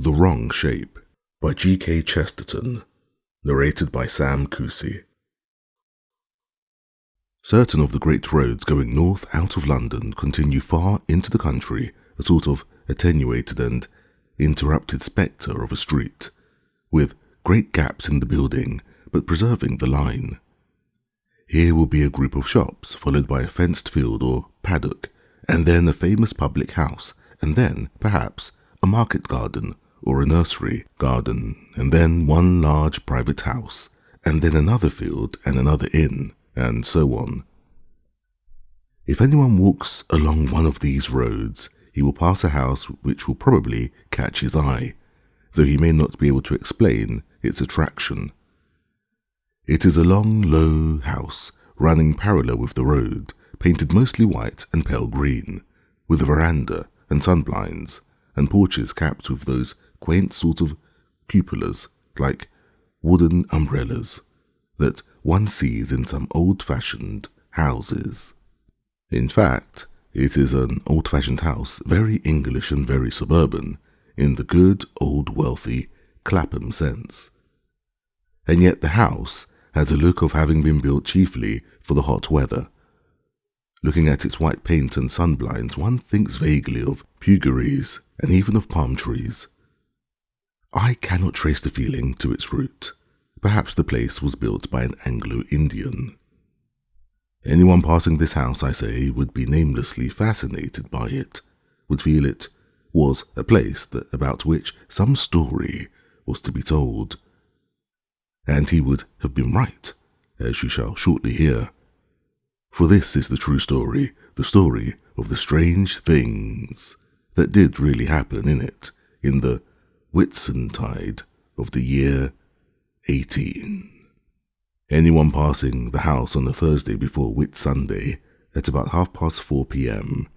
The Wrong Shape by G.K. Chesterton, narrated by Sam Kusi. Certain of the great roads going north out of London continue far into the country, a sort of attenuated and interrupted spectre of a street, with great gaps in the building, but preserving the line. Here will be a group of shops, followed by a fenced field or paddock, and then a famous public house, and then, perhaps, a market garden, or a nursery garden, and then one large private house, and then another field and another inn, and so on. If anyone walks along one of these roads, he will pass a house which will probably catch his eye, though he may not be able to explain its attraction. It is a long, low house, running parallel with the road, painted mostly white and pale green, with a veranda and sunblinds, and porches capped with those quaint sort of cupolas, like wooden umbrellas, that one sees in some old-fashioned houses. In fact, it is an old-fashioned house, very English and very suburban, in the good, old, wealthy Clapham sense. And yet the house has a look of having been built chiefly for the hot weather. Looking at its white paint and sunblinds, one thinks vaguely of puggarees and even of palm trees. I cannot trace the feeling to its root. Perhaps the place was built by an Anglo-Indian. Anyone passing this house, I say, would be namelessly fascinated by it, would feel it was a place about which some story was to be told. And he would have been right, as you shall shortly hear. For this is the true story, the story of the strange things that did really happen in it, in the Whitsuntide of the year 18. Anyone passing the house on the Thursday before Whitsunday at about 4:30 p.m.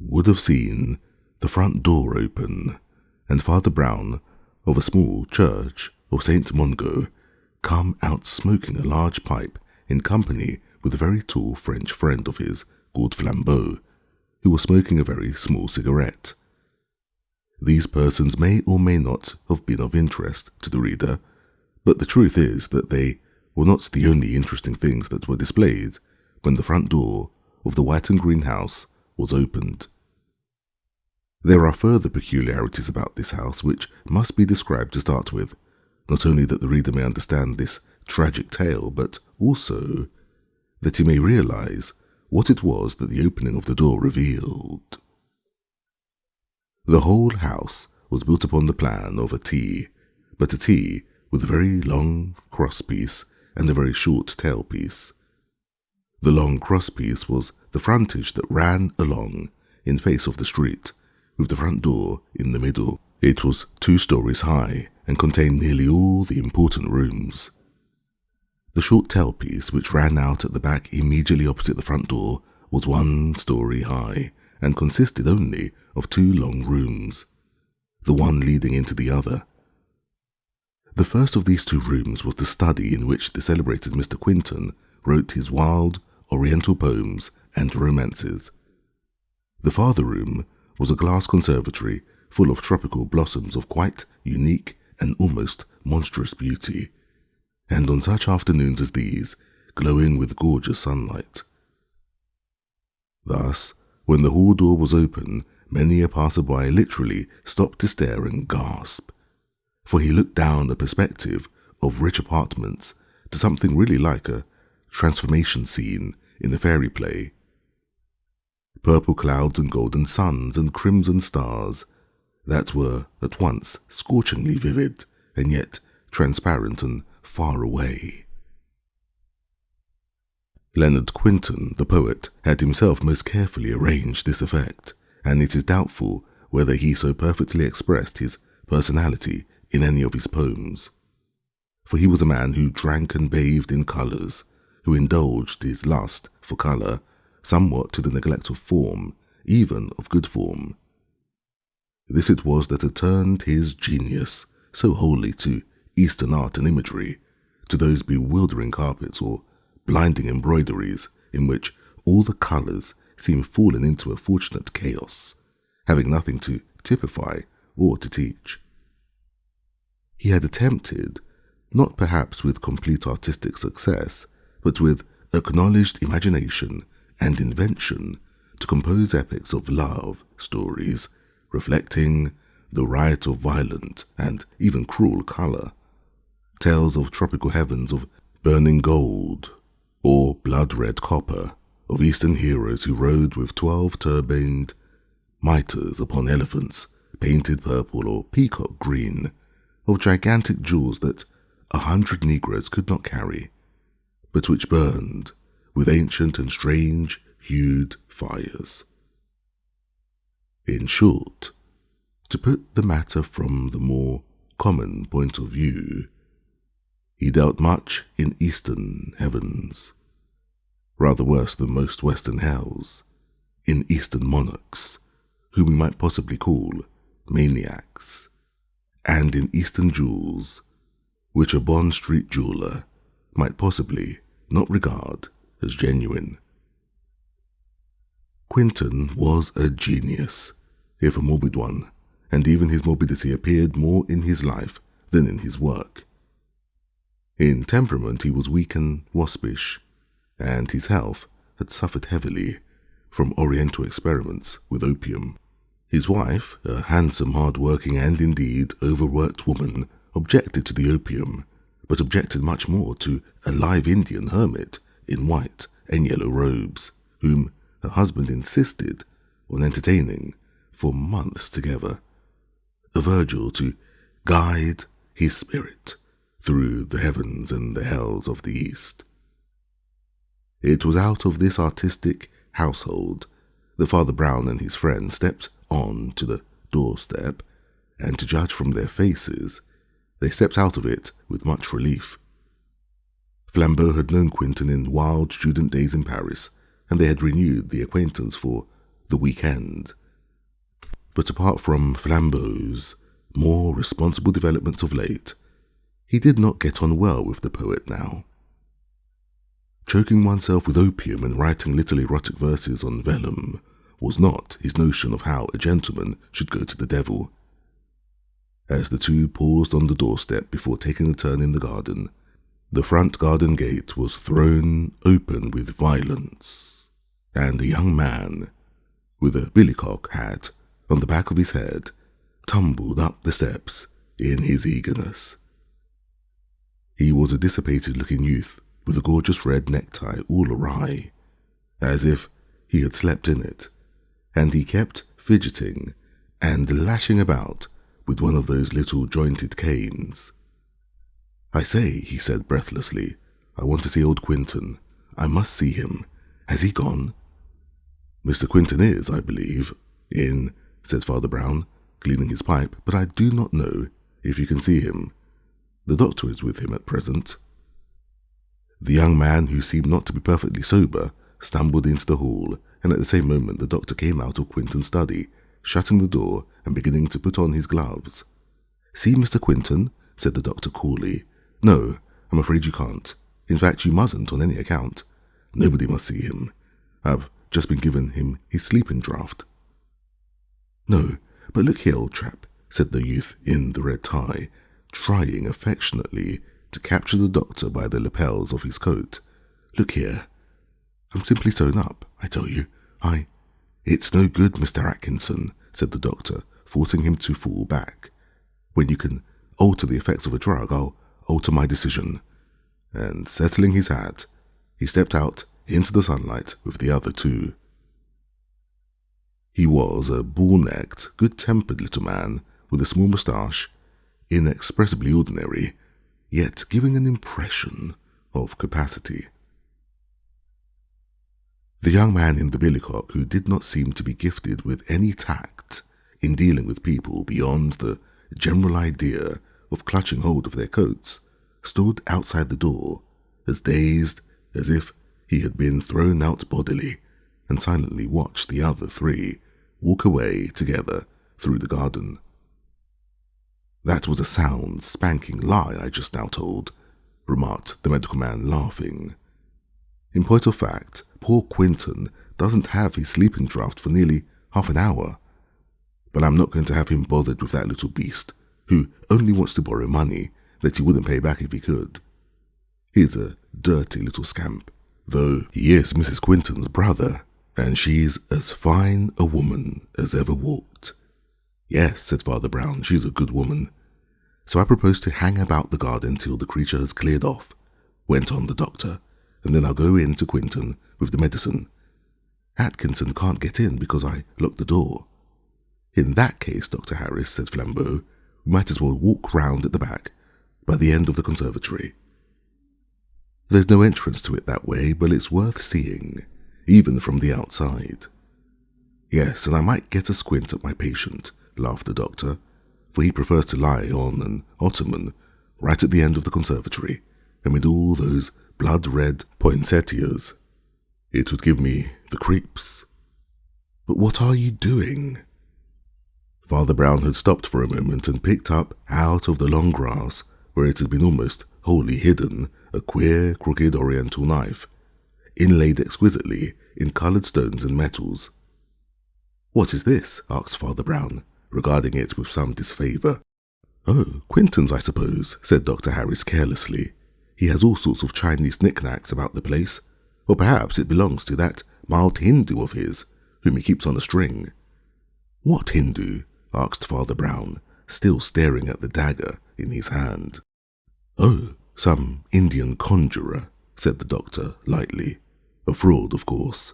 would have seen the front door open, and Father Brown of a small church of St. Mungo come out smoking a large pipe in company with a very tall French friend of his called Flambeau, who was smoking a very small cigarette. These persons may or may not have been of interest to the reader, but the truth is that they were not the only interesting things that were displayed when the front door of the white and green house was opened. There are further peculiarities about this house which must be described to start with, not only that the reader may understand this tragic tale, but also that he may realize what it was that the opening of the door revealed. The whole house was built upon the plan of a T, but a T with a very long crosspiece and a very short tailpiece. The long crosspiece was the frontage that ran along in face of the street, with the front door in the middle. It was 2 stories high and contained nearly all the important rooms. The short tailpiece, which ran out at the back immediately opposite the front door, was 1 story high and consisted only of 2 long rooms, the one leading into the other. The first of these 2 rooms was the study in which the celebrated Mr. Quinton wrote his wild oriental poems and romances. The farther room was a glass conservatory full of tropical blossoms of quite unique and almost monstrous beauty, and on such afternoons as these, glowing with gorgeous sunlight. Thus, when the hall door was open, many a passer-by literally stopped to stare and gasp, for he looked down a perspective of rich apartments to something really like a transformation scene in a fairy play. Purple clouds and golden suns and crimson stars that were at once scorchingly vivid and yet transparent and far away. Leonard Quinton, the poet, had himself most carefully arranged this effect, and it is doubtful whether he so perfectly expressed his personality in any of his poems. For he was a man who drank and bathed in colours, who indulged his lust for colour, somewhat to the neglect of form, even of good form. This it was that had turned his genius so wholly to Eastern art and imagery, to those bewildering carpets or blinding embroideries in which all the colours seem fallen into a fortunate chaos, having nothing to typify or to teach. He had attempted, not perhaps with complete artistic success, but with acknowledged imagination and invention, to compose epics of love stories reflecting the riot of violent and even cruel colour, tales of tropical heavens of burning gold or blood-red copper, of eastern heroes who rode with 12 turbaned mitres upon elephants painted purple or peacock green, of gigantic jewels that 100 negroes could not carry, but which burned with ancient and strange-hued fires. In short, to put the matter from the more common point of view, he dealt much in eastern heavens, rather worse than most western hells, in eastern monarchs, whom we might possibly call maniacs, and in eastern jewels, which a Bond Street jeweller might possibly not regard as genuine. Quentin was a genius, if a morbid one, and even his morbidity appeared more in his life than in his work. In temperament he was weak and waspish, and his health had suffered heavily from oriental experiments with opium. His wife, a handsome, hard-working and indeed overworked woman, objected to the opium, but objected much more to a live Indian hermit in white and yellow robes, whom her husband insisted on entertaining for months together, a Virgil to guide his spirit through the heavens and the hells of the East. It was out of this artistic household that Father Brown and his friend stepped on to the doorstep, and to judge from their faces, they stepped out of it with much relief. Flambeau had known Quentin in wild student days in Paris, and they had renewed the acquaintance for the weekend. But apart from Flambeau's more responsible developments of late, he did not get on well with the poet now. Choking oneself with opium and writing little erotic verses on vellum was not his notion of how a gentleman should go to the devil. As the two paused on the doorstep before taking a turn in the garden, the front garden gate was thrown open with violence, and a young man, with a billycock hat on the back of his head, tumbled up the steps in his eagerness. He was a dissipated-looking youth with a gorgeous red necktie all awry, as if he had slept in it, and he kept fidgeting and lashing about with one of those little jointed canes. "I say," he said breathlessly, "I want to see old Quentin. I must see him. Has he gone?" "Mr. Quentin is, I believe, in," said Father Brown, cleaning his pipe, "but I do not know if you can see him. The doctor is with him at present." The young man, who seemed not to be perfectly sober, stumbled into the hall, and at the same moment the doctor came out of Quentin's study, shutting the door and beginning to put on his gloves. "See Mr. Quentin?" said the doctor coolly. "No, I'm afraid you can't. In fact, you mustn't on any account. Nobody must see him. I've just been given him his sleeping draught." "No, but look here, old chap," said the youth in the red tie, trying affectionately to capture the doctor by the lapels of his coat. "Look here. I'm simply sewn up, I tell you. It's no good, Mr. Atkinson," said the doctor, forcing him to fall back. "When you can alter the effects of a drug, I'll alter my decision." And settling his hat, he stepped out into the sunlight with the other two. He was a bull-necked, good-tempered little man with a small moustache, inexpressibly ordinary, yet giving an impression of capacity. The young man in the billycock, who did not seem to be gifted with any tact in dealing with people beyond the general idea of clutching hold of their coats, stood outside the door, as dazed as if he had been thrown out bodily, and silently watched the other three walk away together through the garden. "That was a sound, spanking lie I just now told," remarked the medical man, laughing. "In point of fact, poor Quentin doesn't have his sleeping draught for nearly half an hour. But I'm not going to have him bothered with that little beast. who only wants to borrow money that he wouldn't pay back if he could. He's a dirty little scamp, though he is Mrs. Quinton's brother, and she's as fine a woman as ever walked. Yes, said Father Brown, she's a good woman. So I propose to hang about the garden till the creature has cleared off, went on the doctor, and then I'll go in to Quinton with the medicine. Atkinson can't get in because I locked the door. In that case, Dr. Harris, said Flambeau, we might as well walk round at the back, by the end of the conservatory. There's no entrance to it that way, but it's worth seeing, even from the outside. Yes, and I might get a squint at my patient, laughed the doctor, for he prefers to lie on an ottoman right at the end of the conservatory, amid all those blood-red poinsettias. It would give me the creeps. But what are you doing? Father Brown had stopped for a moment and picked up, out of the long grass, where it had been almost wholly hidden, a queer, crooked oriental knife, inlaid exquisitely in coloured stones and metals. What is this? Asked Father Brown, regarding it with some disfavour. Oh, Quinton's, I suppose, said Dr. Harris carelessly. He has all sorts of Chinese knickknacks about the place, or perhaps it belongs to that mild Hindu of his, whom he keeps on a string. What Hindu? Asked Father Brown, still staring at the dagger in his hand. Oh, some Indian conjurer, said the doctor lightly. A fraud, of course.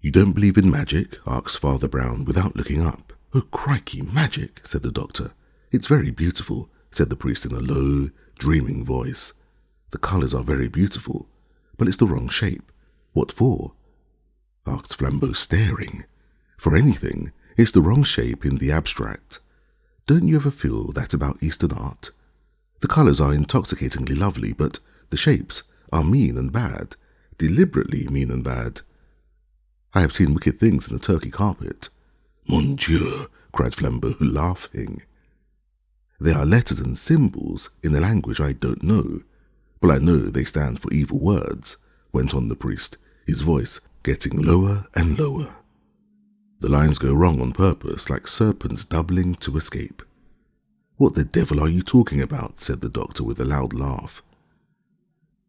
You don't believe in magic? Asked Father Brown without looking up. Oh, crikey, magic, said the doctor. It's very beautiful, said the priest in a low, dreaming voice. The colours are very beautiful, but it's the wrong shape. What for? Asked Flambeau, staring. For anything. It's the wrong shape in the abstract. Don't you ever feel that about Eastern art? The colours are intoxicatingly lovely, but the shapes are mean and bad, deliberately mean and bad. I have seen wicked things in the Turkey carpet. Mon Dieu, cried Flambeau, laughing. They are letters and symbols in a language I don't know, but I know they stand for evil words, went on the priest, his voice getting lower and lower. The lines go wrong on purpose, like serpents doubling to escape. What the devil are you talking about? Said the doctor with a loud laugh.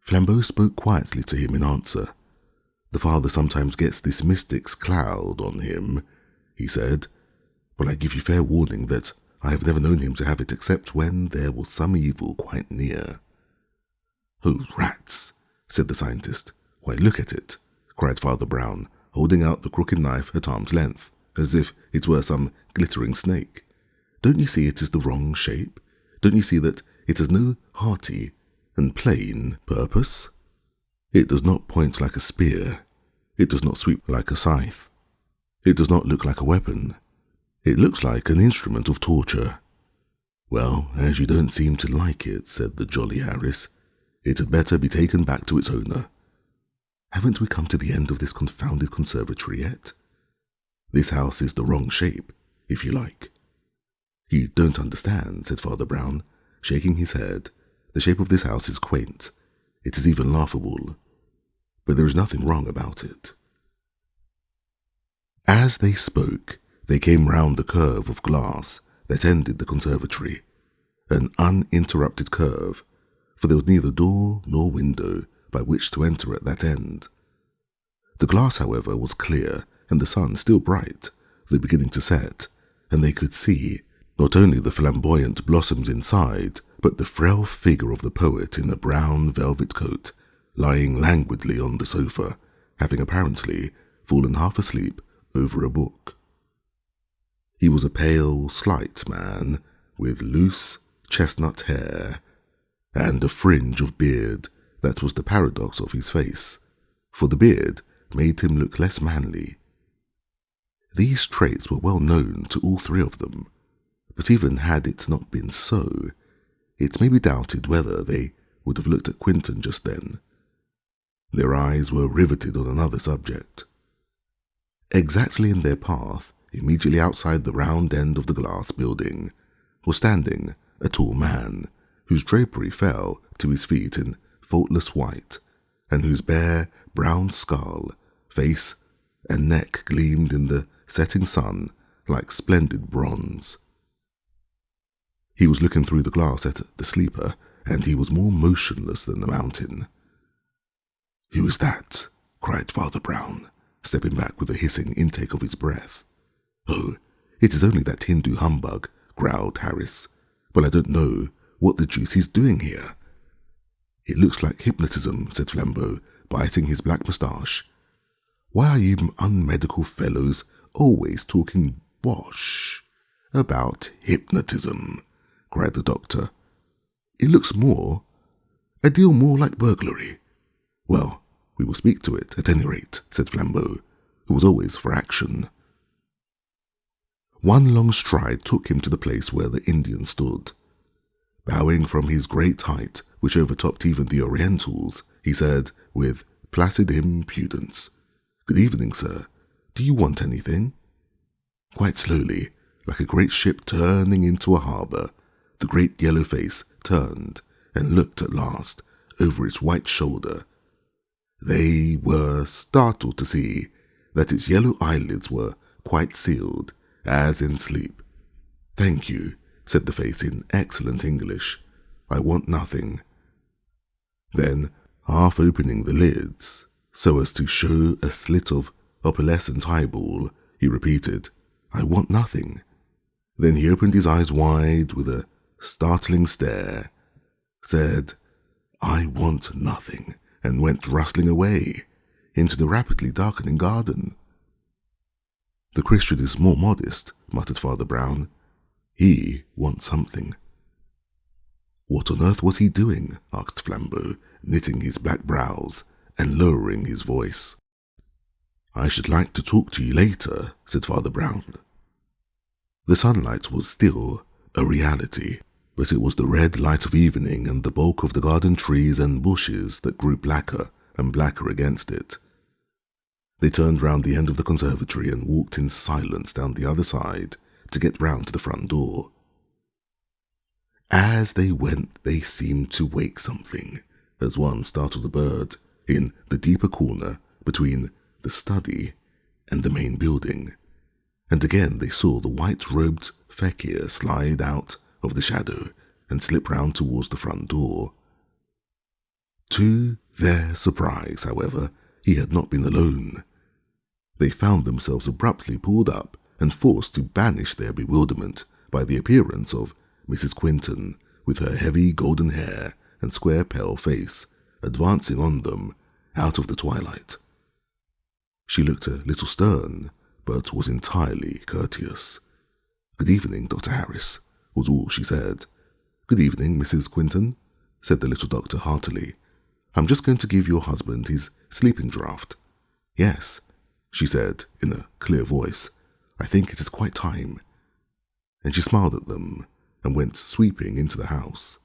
Flambeau spoke quietly to him in answer. The father sometimes gets this mystic's cloud on him, he said, but I give you fair warning that I have never known him to have it except when there was some evil quite near. Oh, rats, said the scientist. Why, look at it, cried Father Brown, holding out the crooked knife at arm's length, as if it were some glittering snake. Don't you see it is the wrong shape? Don't you see that it has no hearty and plain purpose? It does not point like a spear. It does not sweep like a scythe. It does not look like a weapon. It looks like an instrument of torture. Well, as you don't seem to like it, said the jolly Harris, it had better be taken back to its owner. Haven't we come to the end of this confounded conservatory yet? This house is the wrong shape, if you like. You don't understand, said Father Brown, shaking his head. The shape of this house is quaint. It is even laughable. But there is nothing wrong about it. As they spoke, they came round the curve of glass that ended the conservatory, an uninterrupted curve, for there was neither door nor window by which to enter at that end. The glass, however, was clear, and the sun still bright, though beginning to set, and they could see not only the flamboyant blossoms inside, but the frail figure of the poet in a brown velvet coat, lying languidly on the sofa, having apparently fallen half asleep over a book. He was a pale, slight man, with loose chestnut hair, and a fringe of beard that was the paradox of his face, for the beard made him look less manly. These traits were well known to all three of them, but even had it not been so, it may be doubted whether they would have looked at Quinton just then. Their eyes were riveted on another subject. Exactly in their path, immediately outside the round end of the glass building, was standing a tall man, whose drapery fell to his feet in faultless white, and whose bare, brown skull, face, and neck gleamed in the setting sun like splendid bronze. He was looking through the glass at the sleeper, and he was more motionless than the mountain. "Who is that?" cried Father Brown, stepping back with a hissing intake of his breath. "Oh, it is only that Hindu humbug," growled Harris. "But I don't know what the deuce he's doing here." "It looks like hypnotism," said Flambeau, biting his black moustache. "Why are you unmedical fellows always talking bosh about hypnotism?" cried the doctor. "It looks a deal more like burglary." "Well, we will speak to it, at any rate," said Flambeau, who was always for action. One long stride took him to the place where the Indian stood. Bowing from his great height, which overtopped even the Orientals, he said, with placid impudence, "Good evening, sir. Do you want anything?" Quite slowly, like a great ship turning into a harbour, the great yellow face turned and looked at last over its white shoulder. They were startled to see that its yellow eyelids were quite sealed, as in sleep. "Thank you," said the face in excellent English. "I want nothing." Then, half opening the lids, so as to show a slit of opalescent eyeball, he repeated, "I want nothing." Then he opened his eyes wide with a startling stare, said, "I want nothing," and went rustling away into the rapidly darkening garden. "The Christian is more modest," muttered Father Brown. "He wants something." "What on earth was he doing?" asked Flambeau, knitting his black brows and lowering his voice. "I should like to talk to you later," said Father Brown. The sunlight was still a reality, but it was the red light of evening and the bulk of the garden trees and bushes that grew blacker and blacker against it. They turned round the end of the conservatory and walked in silence down the other side to get round to the front door. As they went, they seemed to wake something, as one startled a bird in the deeper corner between the study and the main building, and again they saw the white-robed fakir slide out of the shadow and slip round towards the front door. To their surprise, however, he had not been alone. They found themselves abruptly pulled up and forced to banish their bewilderment by the appearance of Mrs. Quinton, with her heavy golden hair and square pale face, advancing on them out of the twilight. She looked a little stern, but was entirely courteous. "Good evening, Dr. Harris," was all she said. "Good evening, Mrs. Quinton," said the little doctor heartily. "I'm just going to give your husband his sleeping draught." "Yes," she said in a clear voice, "I think it is quite time." And she smiled at them and went sweeping into the house.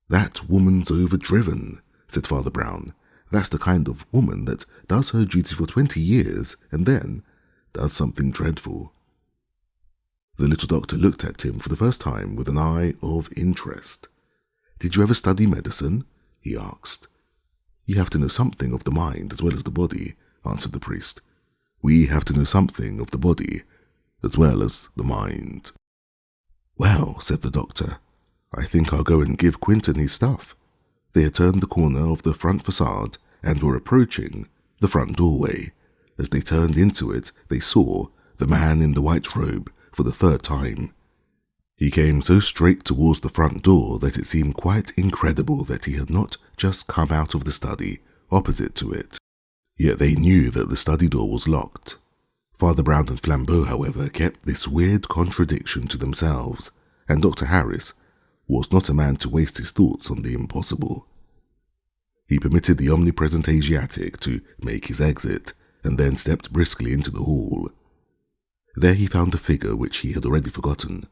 "That woman's overdriven," said Father Brown. "That's the kind of woman that does her duty for 20 years and then does something dreadful." The little doctor looked at him for the first time with an eye of interest. "Did you ever study medicine?" he asked. "You have to know something of the mind as well as the body," answered the priest. "We have to know something of the body as well as the mind." "Well," said the doctor, "I think I'll go and give Quinton his stuff." They had turned the corner of the front facade and were approaching the front doorway. As they turned into it, they saw the man in the white robe for the third time. He came so straight towards the front door that it seemed quite incredible that he had not just come out of the study opposite to it. Yet they knew that the study door was locked. Father Brown and Flambeau, however, kept this weird contradiction to themselves, and Dr. Harris was not a man to waste his thoughts on the impossible. He permitted the omnipresent Asiatic to make his exit, and then stepped briskly into the hall. There he found a figure which he had already forgotten.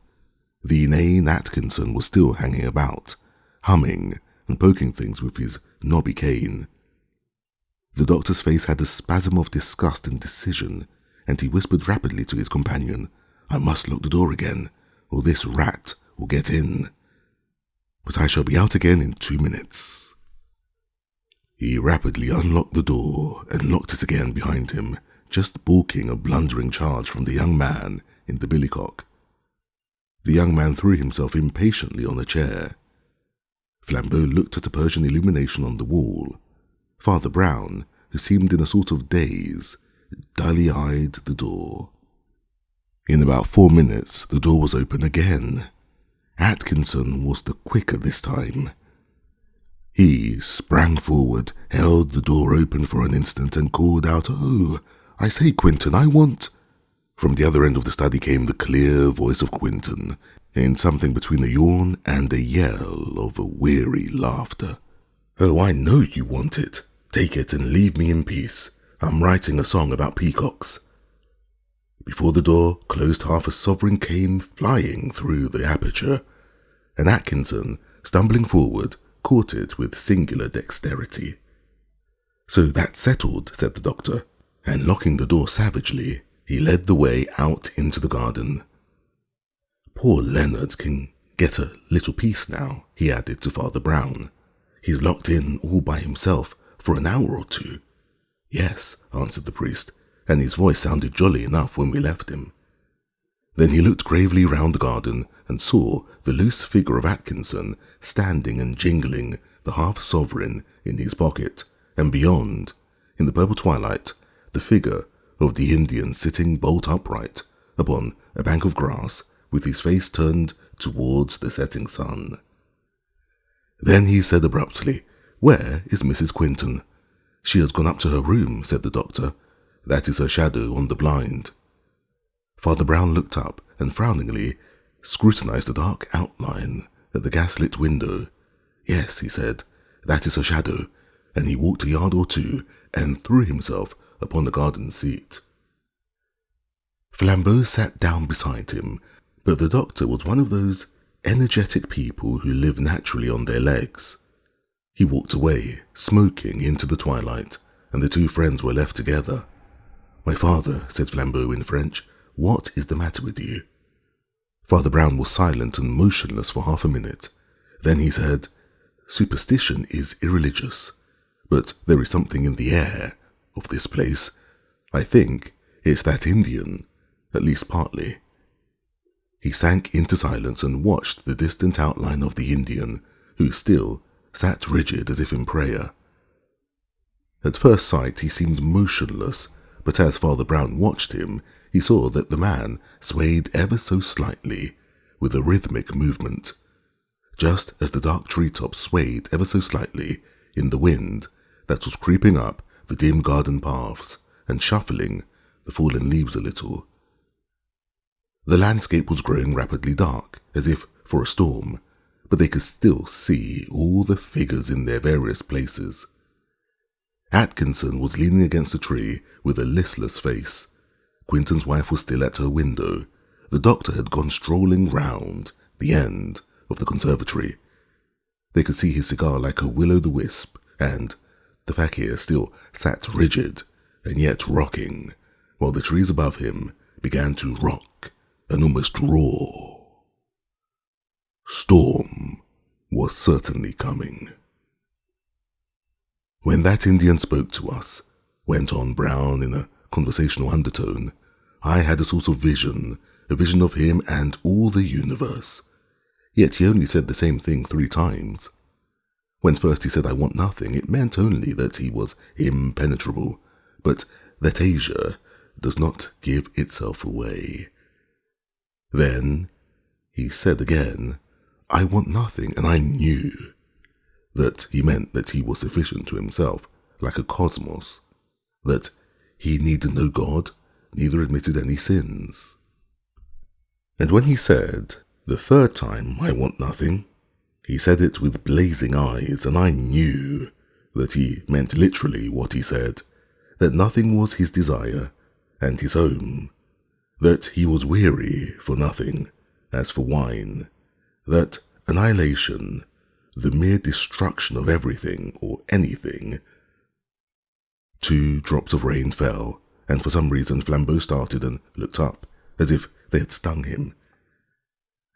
The inane Atkinson was still hanging about, humming and poking things with his knobby cane. The doctor's face had a spasm of disgust and decision, and he whispered rapidly to his companion, "I must lock the door again, or this rat will get in. But I shall be out again in 2 minutes." He rapidly unlocked the door and locked it again behind him, just balking a blundering charge from the young man in the billycock. The young man threw himself impatiently on a chair. Flambeau looked at a Persian illumination on the wall. Father Brown, who seemed in a sort of daze, dully eyed the door. In about 4 minutes, the door was open again. Atkinson was the quicker this time. He sprang forward, held the door open for an instant, and called out, "Oh, I say, Quinton, I want—" From the other end of the study came the clear voice of Quinton, in something between a yawn and a yell of a weary laughter. "Oh, I know you want it. Take it and leave me in peace. I'm writing a song about peacocks." Before the door closed, half a sovereign came flying through the aperture, and Atkinson, stumbling forward, caught it with singular dexterity. "So that's settled," said the doctor, and locking the door savagely, he led the way out into the garden. "Poor Leonard can get a little peace now," he added to Father Brown. "He's locked in all by himself for an hour or two." "Yes," answered the priest, and his voice sounded jolly enough when we left him. Then he looked gravely round the garden and saw the loose figure of Atkinson standing and jingling the half-sovereign in his pocket, and beyond, in the purple twilight, the figure of the Indian sitting bolt upright upon a bank of grass with his face turned towards the setting sun. Then he said abruptly, "Where is Mrs. Quinton?" "She has gone up to her room," said the doctor. "That is her shadow on the blind." Father Brown looked up and frowningly scrutinized the dark outline at the gas-lit window. "Yes," he said, "that is her shadow," and he walked a yard or two and threw himself upon the garden seat. Flambeau sat down beside him, but the doctor was one of those energetic people who live naturally on their legs. He walked away, smoking, into the twilight, and the two friends were left together. "My father," said Flambeau in French, "what is the matter with you?" Father Brown was silent and motionless for half a minute. Then he said, "Superstition is irreligious, but there is something in the air of this place. I think it's that Indian, at least partly." He sank into silence and watched the distant outline of the Indian, who still sat rigid as if in prayer. At first sight he seemed motionless, but as Father Brown watched him, he saw that the man swayed ever so slightly, with a rhythmic movement, just as the dark treetops swayed ever so slightly in the wind that was creeping up the dim garden paths and shuffling the fallen leaves a little. The landscape was growing rapidly dark, as if for a storm, but they could still see all the figures in their various places. Atkinson was leaning against a tree with a listless face. Quinton's wife was still at her window. The doctor had gone strolling round the end of the conservatory. They could see his cigar like a will-o'-the-wisp, and the fakir still sat rigid and yet rocking, while the trees above him began to rock and almost roar. Storm was certainly coming. "When that Indian spoke to us," went on Brown in a conversational undertone, "I had a sort of vision, a vision of him and all the universe. Yet he only said the same thing 3 times. When first he said, 'I want nothing,' it meant only that he was impenetrable, but that Asia does not give itself away. Then he said again, 'I want nothing,' and I knew that he meant that he was sufficient to himself, like a cosmos, that he needed no God, neither admitted any sins. And when he said, the 3rd time, 'I want nothing,' he said it with blazing eyes, and I knew that he meant literally what he said, that nothing was his desire and his home, that he was weary for nothing, as for wine, that annihilation, the mere destruction of everything or anything." 2 drops of rain fell, and for some reason Flambeau started and looked up, as if they had stung him.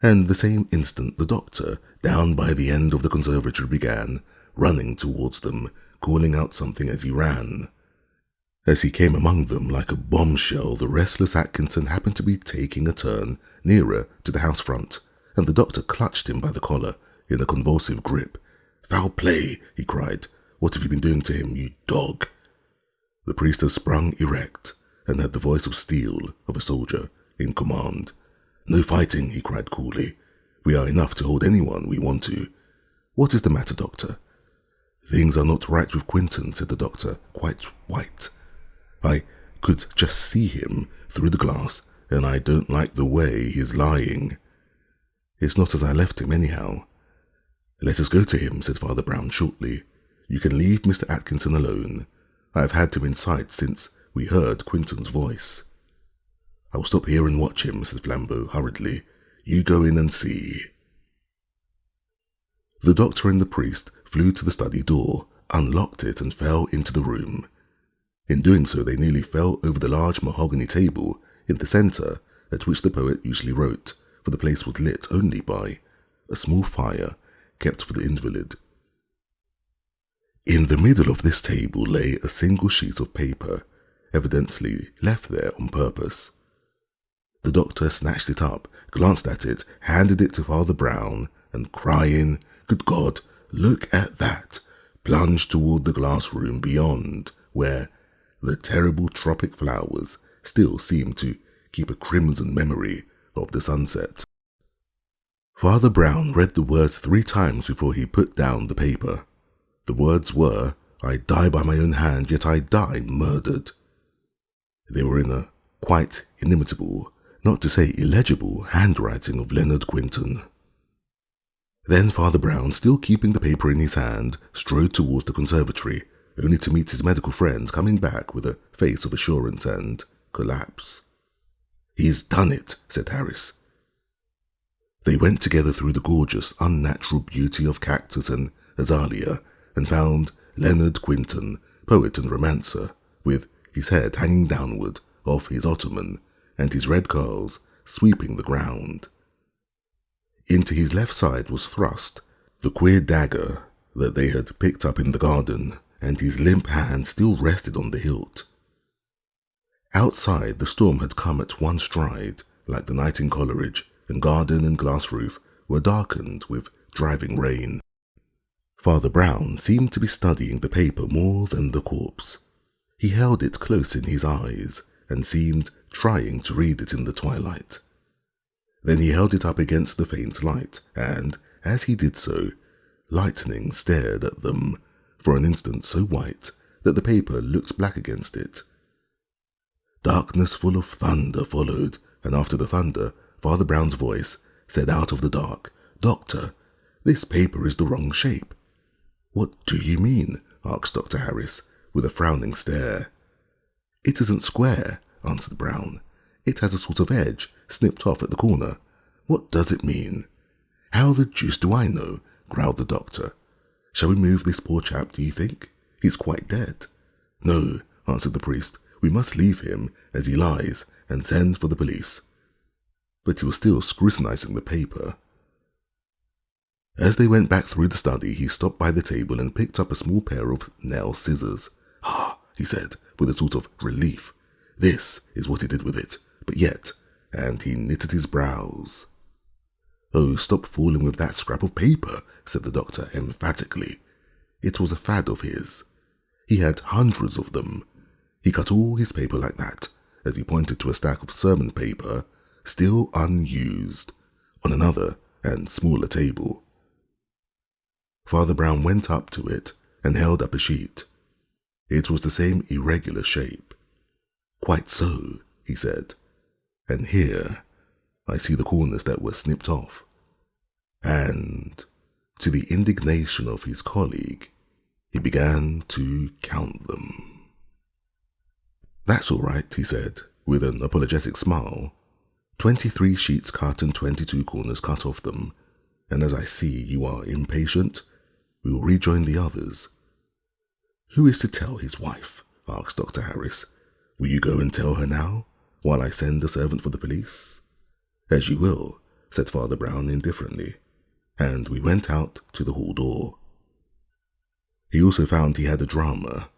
And the same instant the doctor, down by the end of the conservatory, began running towards them, calling out something as he ran. As he came among them like a bombshell, the restless Atkinson happened to be taking a turn nearer to the house front, and the doctor clutched him by the collar in a convulsive grip. "Foul play," he cried. "What have you been doing to him, you dog?" The priest had sprung erect and had the voice of steel of a soldier in command. "No fighting," he cried coolly. "We are enough to hold anyone we want to. What is the matter, doctor?" "Things are not right with Quinton," said the doctor, quite white. "I could just see him through the glass, and I don't like the way he's lying." "It's not as I left him, anyhow." "Let us go to him," said Father Brown shortly. "You can leave Mr. Atkinson alone. I have had him in sight since we heard Quinton's voice." "I will stop here and watch him," said Flambeau hurriedly. "You go in and see." The doctor and the priest flew to the study door, unlocked it, and fell into the room. In doing so, they nearly fell over the large mahogany table in the centre at which the poet usually wrote, for the place was lit only by a small fire kept for the invalid. In the middle of this table lay a single sheet of paper, evidently left there on purpose. The doctor snatched it up, glanced at it, handed it to Father Brown, and crying, "Good God, look at that!" plunged toward the glass room beyond, where the terrible tropic flowers still seemed to keep a crimson memory of the sunset. Father Brown read the words 3 times before he put down the paper. The words were, "I die by my own hand, yet I die murdered." They were in a quite inimitable, not to say illegible, handwriting of Leonard Quinton. Then Father Brown, still keeping the paper in his hand, strode towards the conservatory, only to meet his medical friend coming back with a face of assurance and collapse. "He's done it," said Harris. They went together through the gorgeous, unnatural beauty of cactus and azalea, and found Leonard Quinton, poet and romancer, with his head hanging downward off his ottoman, and his red curls sweeping the ground. Into his left side was thrust the queer dagger that they had picked up in the garden, and his limp hand still rested on the hilt. Outside, the storm had come at one stride, like the night in Coleridge, and garden and glass roof were darkened with driving rain. Father Brown seemed to be studying the paper more than the corpse. He held it close in his eyes, and seemed trying to read it in the twilight. Then he held it up against the faint light, and, as he did so, lightning stared at them, for an instant so white that the paper looked black against it. Darkness full of thunder followed, and after the thunder, Father Brown's voice said out of the dark, "Doctor, this paper is the wrong shape." "What do you mean?" asked Dr. Harris, with a frowning stare. "It isn't square," answered Brown. "It has a sort of edge snipped off at the corner." "What does it mean?" "How the deuce do I know?" growled the doctor. "Shall we move this poor chap, do you think? He's quite dead." "No," answered the priest. "We must leave him as he lies and send for the police." But he was still scrutinizing the paper. As they went back through the study, he stopped by the table and picked up a small pair of nail scissors. "Ah," he said, with a sort of relief. "This is what he did with it. But yet," and he knitted his brows. "Oh, stop fooling with that scrap of paper," said the doctor emphatically. "It was a fad of his. He had hundreds of them. He cut all his paper like that," as he pointed to a stack of sermon paper, still unused, on another and smaller table. Father Brown went up to it and held up a sheet. It was the same irregular shape. "Quite so," he said, "and here I see the corners that were snipped off." And, to the indignation of his colleague, he began to count them. "That's all right," he said, with an apologetic smile. 23 sheets cut and 22 corners cut off them, and as I see you are impatient, we will rejoin the others." "Who is to tell his wife?" asked Dr. Harris. "Will you go and tell her now, while I send a servant for the police?" "As you will," said Father Brown indifferently, and we went out to the hall door. He also found he had a drama.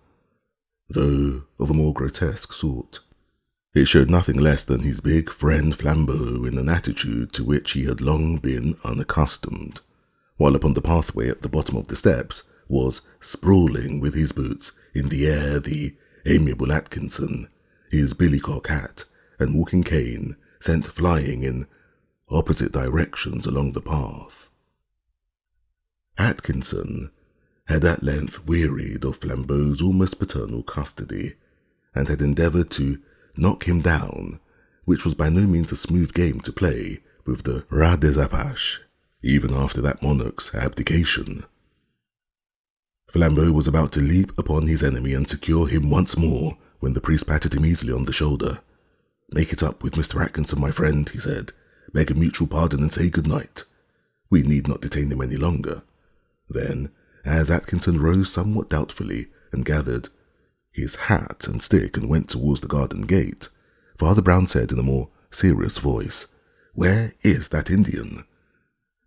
though of a more grotesque sort. It showed nothing less than his big friend Flambeau in an attitude to which he had long been unaccustomed, while upon the pathway at the bottom of the steps was sprawling with his boots in the air the amiable Atkinson, his billycock hat and walking cane sent flying in opposite directions along the path. Atkinson had at length wearied of Flambeau's almost paternal custody, and had endeavoured to knock him down, which was by no means a smooth game to play with the Rat des Apaches, even after that monarch's abdication. Flambeau was about to leap upon his enemy and secure him once more when the priest patted him easily on the shoulder. "Make it up with Mr. Atkinson, my friend," he said. "Beg a mutual pardon and say good night. We need not detain him any longer." Then, as Atkinson rose somewhat doubtfully and gathered his hat and stick and went towards the garden gate, Father Brown said in a more serious voice, "Where is that Indian?"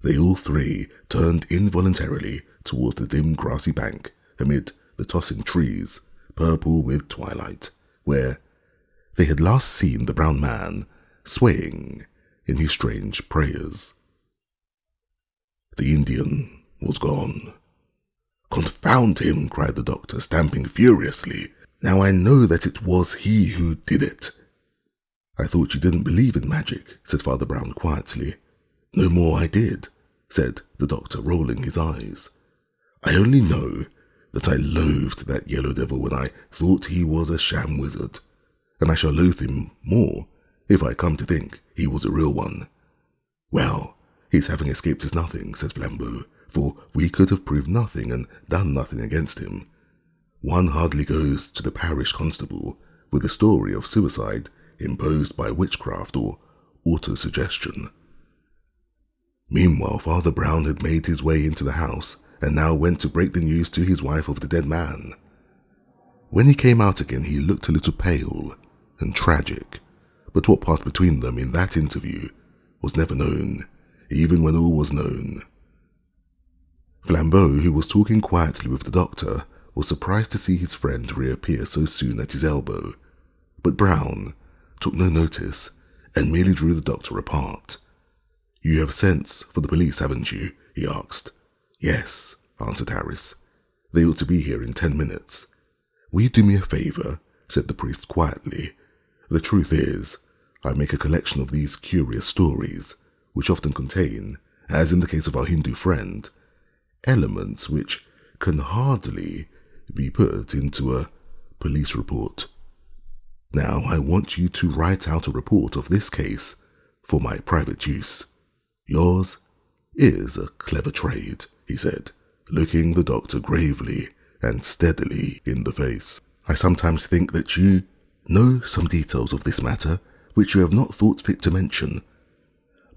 They all three turned involuntarily towards the dim grassy bank amid the tossing trees, purple with twilight, where they had last seen the brown man swaying in his strange prayers. The Indian was gone. "Confound him!" cried the doctor, stamping furiously. "Now I know that it was he who did it." "I thought you didn't believe in magic," said Father Brown quietly. "No more I did," said the doctor, rolling his eyes. "I only know that I loathed that yellow devil when I thought he was a sham wizard, and I shall loathe him more if I come to think he was a real one." "Well, his having escaped is nothing," said Flambeau, "for we could have proved nothing and done nothing against him. One hardly goes to the parish constable with a story of suicide imposed by witchcraft or autosuggestion." Meanwhile, Father Brown had made his way into the house and now went to break the news to his wife of the dead man. When he came out again, he looked a little pale and tragic, but what passed between them in that interview was never known, even when all was known. Flambeau, who was talking quietly with the doctor, was surprised to see his friend reappear so soon at his elbow, but Brown took no notice and merely drew the doctor apart. "You have sense for the police, haven't you?" he asked. "Yes," answered Harris. "They ought to be here in 10 minutes. "Will you do me a favour?" said the priest quietly. "The truth is, I make a collection of these curious stories, which often contain, as in the case of our Hindu friend, elements which can hardly be put into a police report. Now I want you to write out a report of this case for my private use. Yours is a clever trade," he said, looking the doctor gravely and steadily in the face. "I sometimes think that you know some details of this matter which you have not thought fit to mention.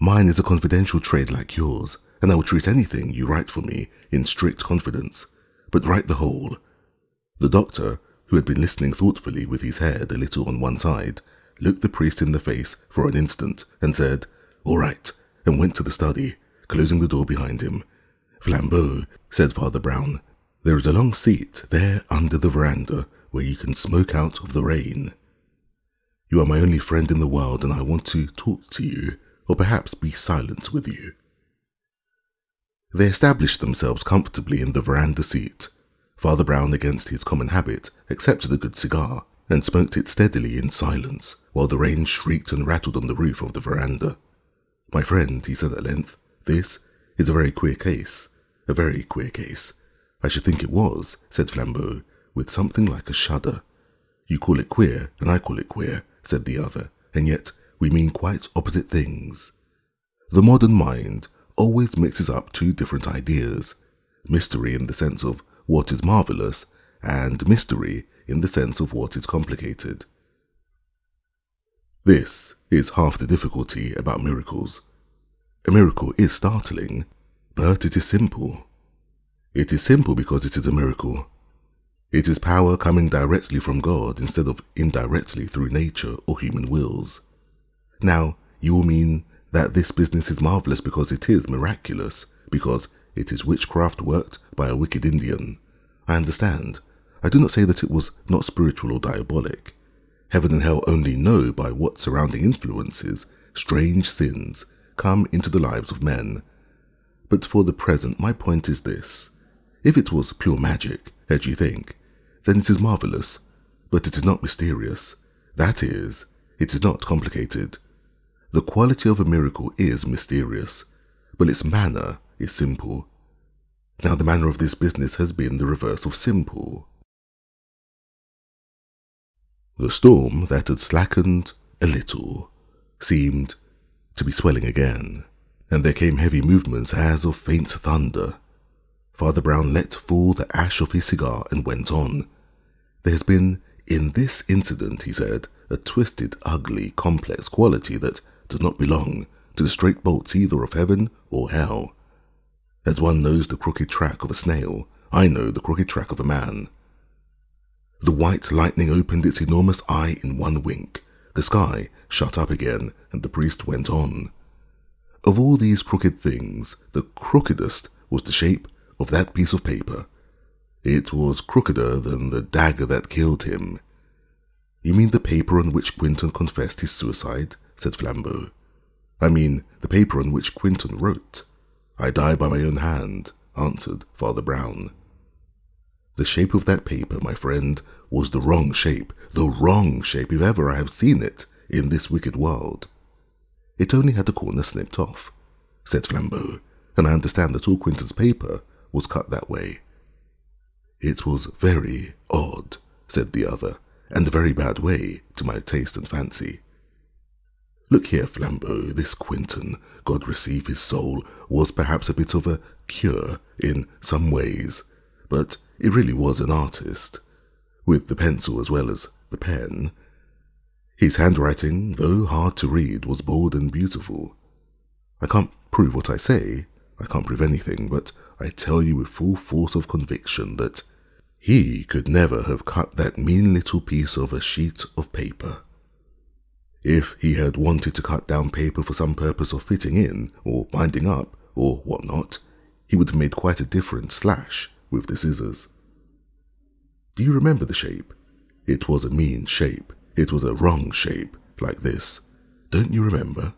Mine is a confidential trade like yours, and I will treat anything you write for me in strict confidence, but write the whole." The doctor, who had been listening thoughtfully with his head a little on one side, looked the priest in the face for an instant and said, "All right," and went to the study, closing the door behind him. "Flambeau," said Father Brown, "there is a long seat there under the veranda where you can smoke out of the rain. You are my only friend in the world, and I want to talk to you, or perhaps be silent with you." They established themselves comfortably in the veranda seat. Father Brown, against his common habit, accepted a good cigar and smoked it steadily in silence, while the rain shrieked and rattled on the roof of the veranda. "My friend," he said at length, "this is a very queer case, a very queer case." "I should think it was," said Flambeau, with something like a shudder. "You call it queer, and I call it queer," said the other, "and yet we mean quite opposite things. The modern mind always mixes up two different ideas, mystery in the sense of what is marvellous, and mystery in the sense of what is complicated. This is half the difficulty about miracles. A miracle is startling, but it is simple. It is simple because it is a miracle. It is power coming directly from God instead of indirectly through nature or human wills. Now, you will mean that this business is marvellous because it is miraculous, because it is witchcraft worked by a wicked Indian. I understand. I do not say that it was not spiritual or diabolic. Heaven and hell only know by what surrounding influences strange sins come into the lives of men. But for the present, my point is this. If it was pure magic, as you think, then it is marvellous, but it is not mysterious. That is, it is not complicated. The quality of a miracle is mysterious, but its manner is simple. Now the manner of this business has been the reverse of simple. The storm that had slackened a little seemed to be swelling again, and there came heavy movements as of faint thunder. Father Brown let fall the ash of his cigar and went on. There has been in this incident, he said, a twisted, ugly, complex quality that does not belong to the straight bolts either of heaven or hell. As one knows the crooked track of a snail, I know the crooked track of a man. The white lightning opened its enormous eye in one wink. The sky shut up again, and the priest went on. Of all these crooked things, the crookedest was the shape of that piece of paper. It was crookeder than the dagger that killed him. You mean the paper on which Quentin confessed his suicide? Said Flambeau. I mean the paper on which Quentin wrote. I die by my own hand, answered Father Brown. The shape of that paper, my friend, was the wrong shape if ever I have seen it in this wicked world. It only had a corner snipped off, said Flambeau, and I understand that all Quentin's paper was cut that way. It was very odd, said the other, and a very bad way to my taste and fancy. Look here, Flambeau, this Quentin, God receive his soul, was perhaps a bit of a cure in some ways, but it really was an artist, with the pencil as well as the pen. His handwriting, though hard to read, was bold and beautiful. I can't prove what I say, I can't prove anything, but I tell you with full force of conviction that he could never have cut that mean little piece of a sheet of paper. If he had wanted to cut down paper for some purpose of fitting in, or binding up, or what not, he would have made quite a different slash with the scissors. Do you remember the shape? It was a mean shape. It was a wrong shape, like this. Don't you remember?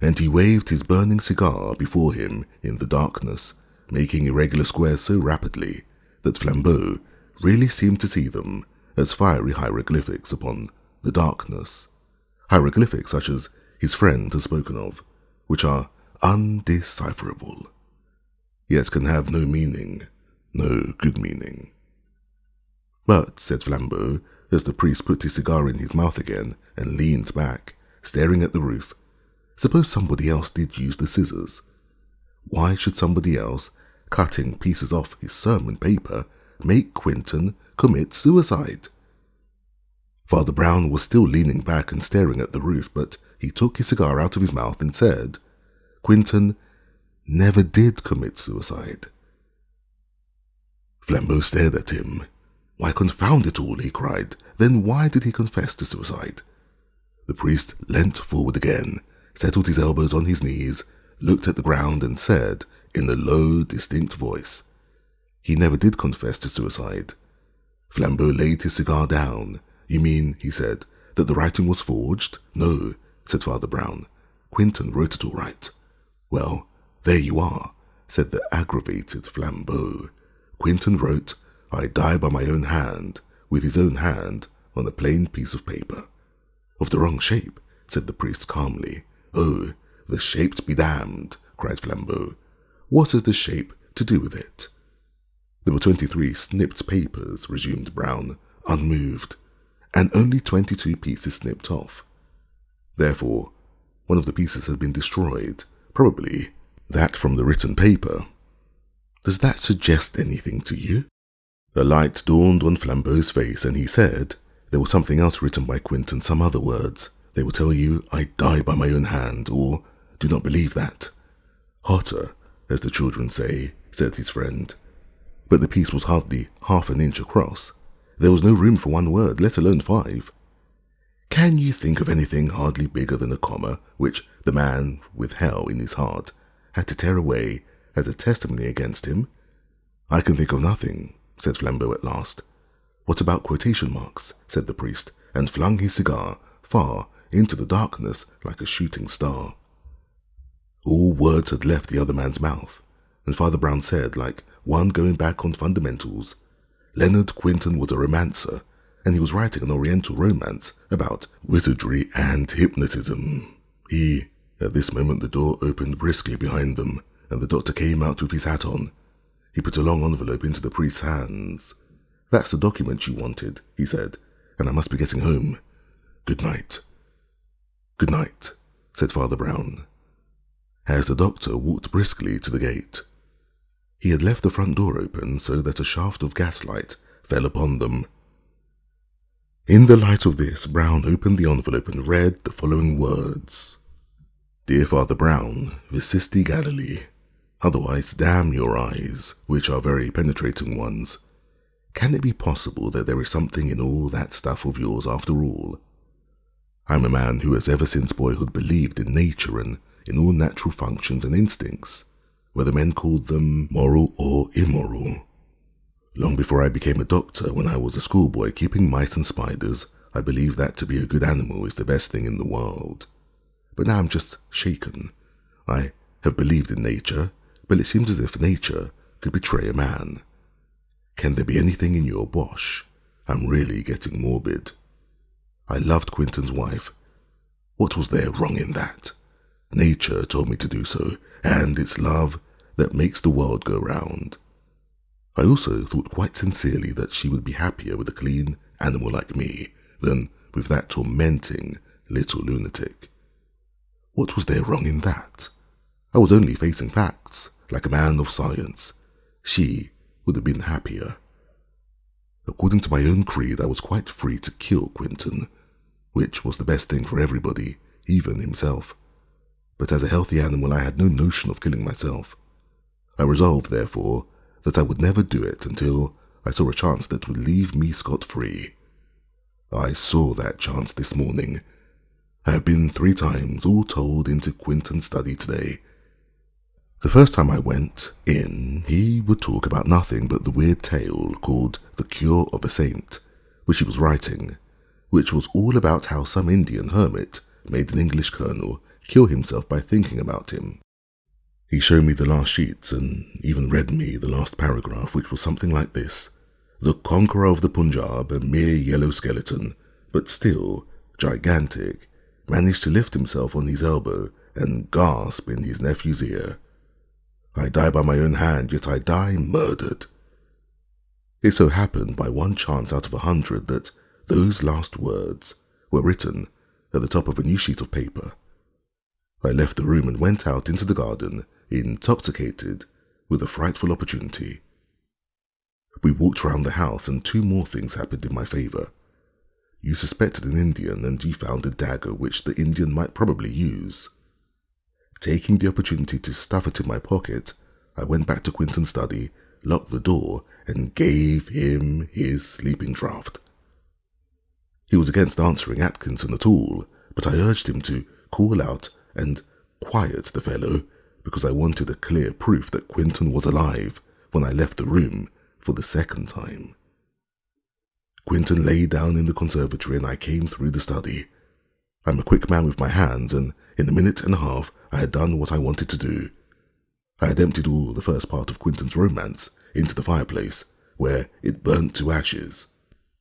And he waved his burning cigar before him in the darkness, making irregular squares so rapidly that Flambeau really seemed to see them as fiery hieroglyphics upon the darkness. Hieroglyphics such as his friend has spoken of, which are undecipherable, yet can have no meaning, no good meaning. But, said Flambeau, as the priest put his cigar in his mouth again and leaned back, staring at the roof, suppose somebody else did use the scissors. Why should somebody else, cutting pieces off his sermon paper, make Quentin commit suicide? Father Brown was still leaning back and staring at the roof, but he took his cigar out of his mouth and said, Quentin never did commit suicide. Flambeau stared at him. Why, confound it all, he cried. Then why did he confess to suicide? The priest leant forward again, settled his elbows on his knees, looked at the ground and said, in a low, distinct voice, he never did confess to suicide. Flambeau laid his cigar down. You mean, he said, that the writing was forged? No, said Father Brown. Quentin wrote it all right. Well, there you are, said the aggravated Flambeau. Quentin wrote, I die by my own hand, with his own hand, on a plain piece of paper. Of the wrong shape, said the priest calmly. Oh, the shape be damned, cried Flambeau. What has the shape to do with it? There were 23 snipped papers, resumed Brown, unmoved, and only 22 pieces snipped off. Therefore, one of the pieces had been destroyed, probably that from the written paper. Does that suggest anything to you? A light dawned on Flambeau's face, and he said, there was something else written by Quentin, some other words. They will tell you, I die by my own hand, or do not believe that. Hotter, as the children say, said his friend. But the piece was hardly half an inch across. There was no room for one word, let alone 5. Can you think of anything hardly bigger than a comma, which the man with hell in his heart had to tear away as a testimony against him? I can think of nothing, said Flambeau at last. "What about quotation marks?" said the priest, and flung his cigar far into the darkness like a shooting star. All words had left the other man's mouth, and Father Brown said, like one going back on fundamentals, Leonard Quinton was a romancer, and he was writing an oriental romance about wizardry and hypnotism. At this moment the door opened briskly behind them, and the doctor came out with his hat on. He put a long envelope into the priest's hands. "That's the document you wanted," he said, "and I must be getting home. Good night." "Good night," said Father Brown, as the doctor walked briskly to the gate. He had left the front door open so that a shaft of gaslight fell upon them. In the light of this, Brown opened the envelope and read the following words: "Dear Father Brown, Visisti Galilee, otherwise damn your eyes, which are very penetrating ones. Can it be possible that there is something in all that stuff of yours after all? I'm a man who has ever since boyhood believed in nature and in all natural functions and instincts, whether men called them moral or immoral. Long before I became a doctor, when I was a schoolboy keeping mice and spiders, I believed that to be a good animal is the best thing in the world. But now I'm just shaken. I have believed in nature, but it seems as if nature could betray a man. Can there be anything in your bosh? I'm really getting morbid. I loved Quinton's wife. What was there wrong in that? Nature told me to do so, and it's love that makes the world go round. I also thought quite sincerely that she would be happier with a clean animal like me than with that tormenting little lunatic. What was there wrong in that? I was only facing facts, like a man of science. She would have been happier. According to my own creed, I was quite free to kill Quinton, which was the best thing for everybody, even himself. But as a healthy animal, I had no notion of killing myself. I resolved, therefore, that I would never do it until I saw a chance that would leave me scot-free. I saw that chance this morning. I have been 3 times, all told, into Quinton's study today. The first time I went in, he would talk about nothing but the weird tale called The Cure of a Saint, which he was writing, which was all about how some Indian hermit made an English colonel kill himself by thinking about him. He showed me the last sheets and even read me the last paragraph, which was something like this: "The conqueror of the Punjab, a mere yellow skeleton, but still gigantic, managed to lift himself on his elbow and gasp in his nephew's ear. I die by my own hand, yet I die murdered." It so happened by one chance out of 100 that those last words were written at the top of a new sheet of paper. I left the room and went out into the garden, intoxicated with a frightful opportunity. We walked round the house and 2 more things happened in my favour. You suspected an Indian and you found a dagger which the Indian might probably use. Taking the opportunity to stuff it in my pocket, I went back to Quinton's study, locked the door, and gave him his sleeping draught. He was against answering Atkinson at all, but I urged him to call out and quiet the fellow, because I wanted a clear proof that Quinton was alive when I left the room for the 2nd time. Quinton lay down in the conservatory and I came through the study. I'm a quick man with my hands, and in a minute and a half I had done what I wanted to do. I had emptied all the first part of Quinton's romance into the fireplace, where it burnt to ashes.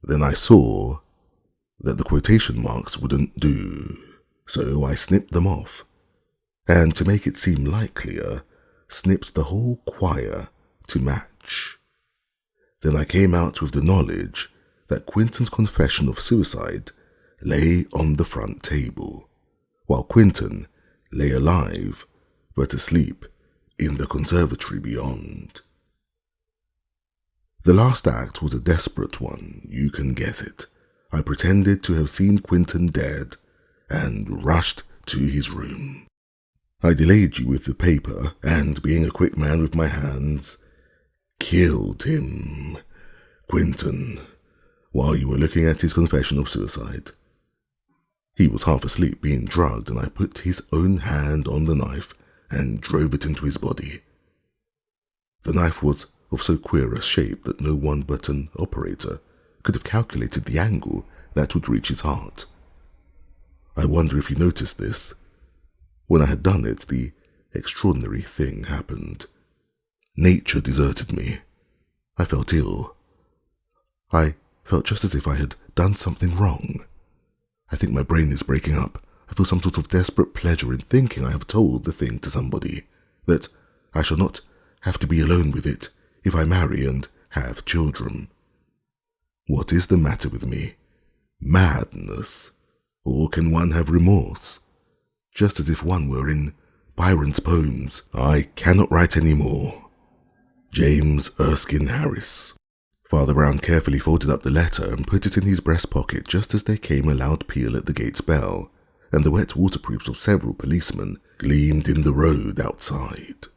Then I saw that the quotation marks wouldn't do, so I snipped them off, and to make it seem likelier, snipped the whole quire to match. Then I came out with the knowledge that Quinton's confession of suicide lay on the front table, while Quinton lay alive but asleep in the conservatory beyond. The last act was a desperate one, you can guess it. I pretended to have seen Quinton dead and rushed to his room. I delayed you with the paper and, being a quick man with my hands, killed him, Quinton, while you were looking at his confession of suicide. He was half asleep, being drugged, and I put his own hand on the knife and drove it into his body. The knife was of so queer a shape that no one but an operator could have calculated the angle that would reach his heart. I wonder if you noticed this. When I had done it, the extraordinary thing happened. Nature deserted me. I felt ill. I felt just as if I had done something wrong. I think my brain is breaking up. I feel some sort of desperate pleasure in thinking I have told the thing to somebody, that I shall not have to be alone with it if I marry and have children. What is the matter with me? Madness? Or can one have remorse? Just as if one were in Byron's poems. I cannot write any more. James Erskine Harris. Father Brown carefully folded up the letter and put it in his breast pocket just as there came a loud peal at the gate's bell, and the wet waterproofs of several policemen gleamed in the road outside.